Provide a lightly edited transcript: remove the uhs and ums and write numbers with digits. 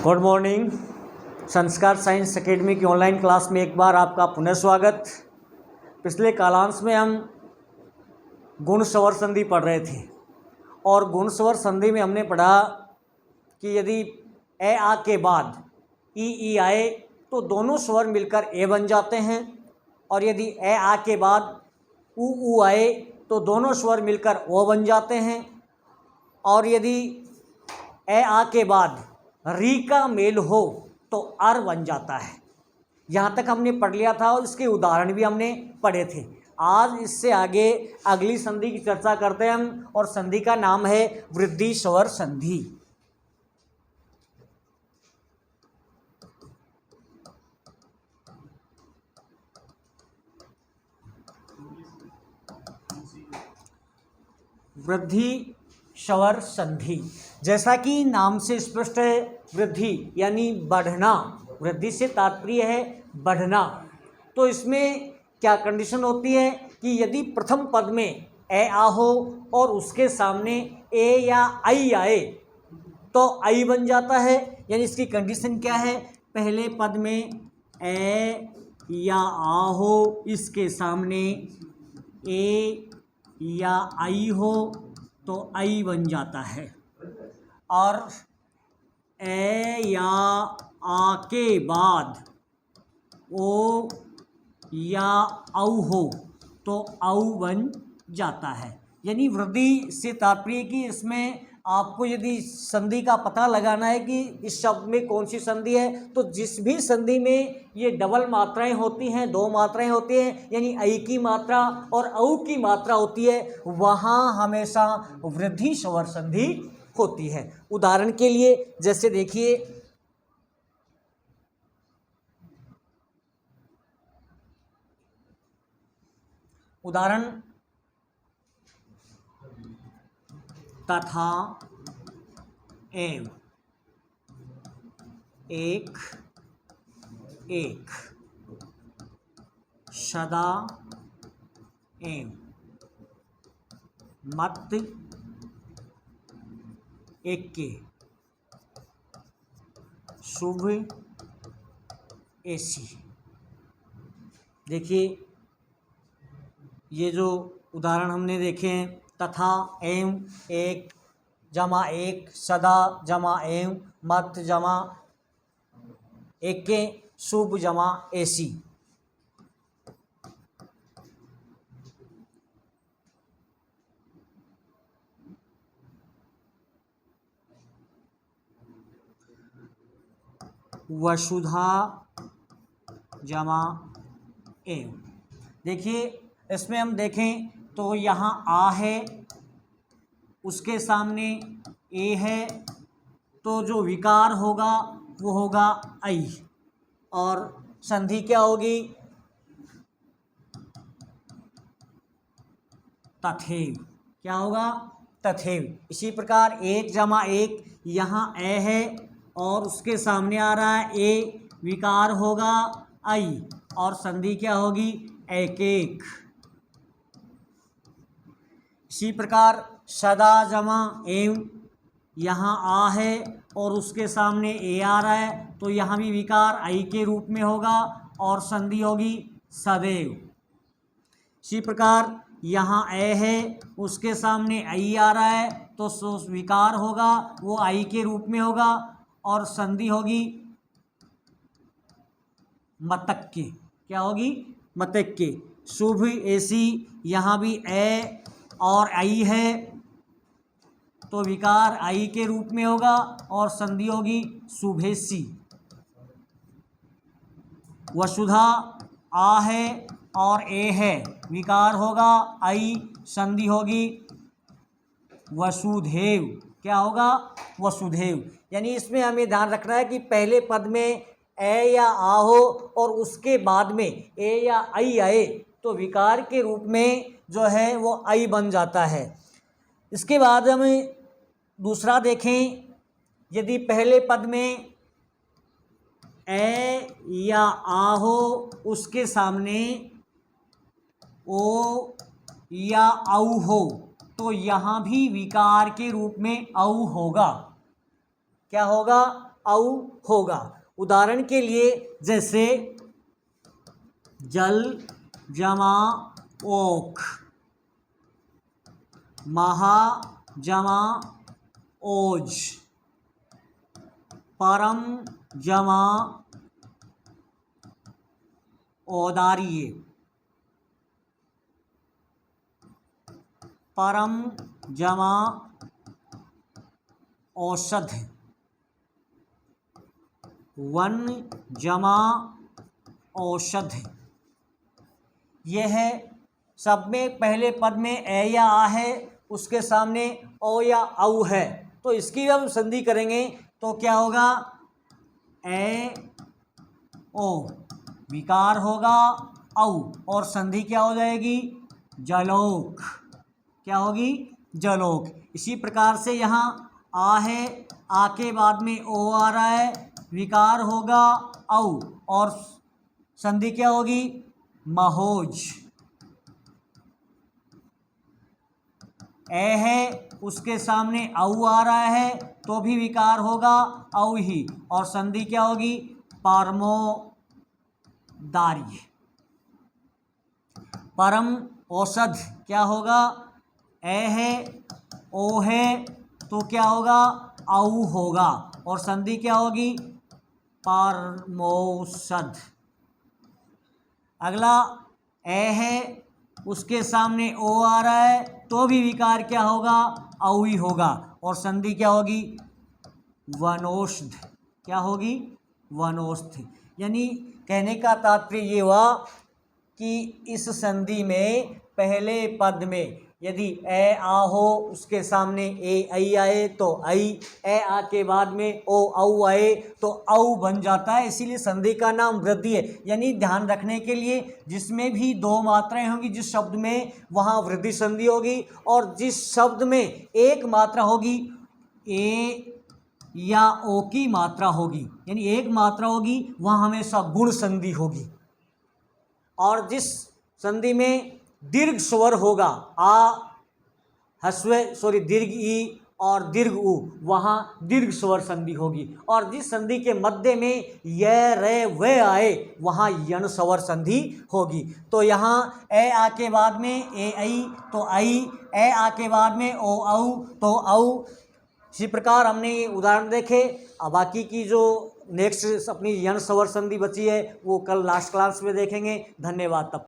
Good morning. संस्कार science academy की online class में एक बार आपका पुनः स्वागत। पिछले कालांश में हम गुण स्वर संधि पढ़ रहे थे और गुण स्वर संधि में हमने पढ़ा कि यदि ए आ के बाद ई आए तो दोनों स्वर मिलकर ए बन जाते हैं, और यदि ए आ के बाद ऊ आए तो दोनों स्वर मिलकर ओ बन जाते हैं, और यदि ए आ के बाद री का मेल हो तो अर बन जाता है। यहाँ तक हमने पढ़ लिया था और इसके उदाहरण भी हमने पढ़े थे। आज इससे आगे अगली संधि की चर्चा करते हैं हम, और संधि का नाम है वृद्धि स्वर संधि। वृद्धि स्वर संधि, जैसा कि नाम से स्पष्ट है, वृद्धि यानी बढ़ना, वृद्धि से तात्पर्य है बढ़ना। तो इसमें क्या कंडीशन होती है कि यदि प्रथम पद में ए आ हो और उसके सामने ए या आई आए तो आई बन जाता है। यानी इसकी कंडीशन क्या है, पहले पद में ए या आ हो, इसके सामने ए या आई हो तो आई बन जाता है, और ए या आ के बाद ओ या औ हो तो औ बन जाता है। यानी वृद्धि से तात्पर्य कि इसमें आपको यदि संधि का पता लगाना है कि इस शब्द में कौन सी संधि है, तो जिस भी संधि में ये डबल मात्राएं होती हैं, दो मात्राएं होती हैं, यानी ऐ की मात्रा और औ की मात्रा होती है, वहाँ हमेशा वृद्धि स्वर संधि होती है। उदाहरण के लिए जैसे देखिए, उदाहरण तथा एव, एक एक, सदा एव, मत एके, शुभ ऐसी। देखिए ये जो उदाहरण हमने देखे हैं, तथा एवं, एक जमा एक, सदा जमा एवं, मत जमा एके, शुभ जमा ऐसी। वसुधा जमा एवं। देखिए इसमें हम देखें तो यहाँ आ है, उसके सामने ए है, तो जो विकार होगा वो होगा ऐ, और संधि क्या होगी, तथैव। क्या होगा, तथैव। इसी प्रकार एक जमा एक, यहाँ ए है और उसके सामने आ रहा है ए, विकार होगा ऐ, और संधि क्या होगी, एक एक। इसी प्रकार सदा जमा एवं, यहाँ आ है और उसके सामने ए आ रहा है, तो यहाँ भी विकार आई के रूप में होगा और संधि होगी सदैव। इसी प्रकार यहाँ ए है, उसके सामने आई आ रहा है, तो विकार होगा वो आई के रूप में होगा और संधि होगी मतक्के। क्या होगी, मतक्के। शुभ ऐसी, यहाँ भी ए और आई है, तो विकार आई के रूप में होगा और संधि होगी शुभेसी। वसुधा आ है और ए है, विकार होगा आई, संधि होगी वसुधैव। क्या होगा, वसुधैव। यानी इसमें हमें ध्यान रखना है कि पहले पद में ए या आ हो और उसके बाद में ए या आई आए तो विकार के रूप में जो है वो आई बन जाता है। इसके बाद हम दूसरा देखें, यदि पहले पद में ए या आ हो, उसके सामने ओ या औ हो, तो यहाँ भी विकार के रूप में औ होगा। क्या होगा, औ होगा। उदाहरण के लिए जैसे जल जमा ओक, महा जमा ओज, परम जमा औदार्य, परम जमा औषध, वन जमा औषध। यह है सब में पहले पद में ए या आ है, उसके सामने ओ या औ है, तो इसकी जब संधि करेंगे तो क्या होगा, ए ओ, विकार होगा औ, और संधि क्या हो जाएगी, जलोक। क्या होगी, जलोक। इसी प्रकार से यहाँ आ है, आ के बाद में ओ आ रहा है, विकार होगा औ, और संधि क्या होगी, महोज। ए है, उसके सामने औ आ रहा है तो भी विकार होगा औ ही, और संधि क्या होगी, परमोदार्य। परम औषध क्या होगा, ए है, ओ है, तो क्या होगा, औ होगा, और संधि क्या होगी, परमौषध। अगला ए है, उसके सामने ओ आ रहा है तो भी विकार क्या होगा, औ ही होगा, और संधि क्या होगी, वनौषध। क्या होगी, वनौषध। यानी कहने का तात्पर्य ये हुआ कि इस संधि में पहले पद में यदि ए आ हो, उसके सामने ए ऐ आए तो ऐ, ए आ के बाद में ओ औ आए तो औ बन जाता है, इसीलिए संधि का नाम वृद्धि है। यानी ध्यान रखने के लिए, जिसमें भी दो मात्राएं होंगी जिस शब्द में, वहाँ वृद्धि संधि होगी, और जिस शब्द में एक मात्रा होगी, ए या ओ की मात्रा होगी, यानी एक मात्रा होगी, वहाँ हमेशा गुण संधि होगी। और जिस संधि में दीर्घ स्वर होगा, आ हस्व दीर्घ ई और दीर्घ उ, वहाँ दीर्घ स्वर संधि होगी। और जिस संधि के मध्य में य रे व आए, वहाँ यण स्वर संधि होगी। तो यहाँ ए आ के बाद में ए ऐ तो ऐ, ए आ के बाद में ओ औ तो औ। इसी प्रकार हमने ये उदाहरण देखे। अब बाकी की जो नेक्स्ट अपनी यण स्वर संधि बची है वो कल लास्ट क्लास में देखेंगे। धन्यवाद। तब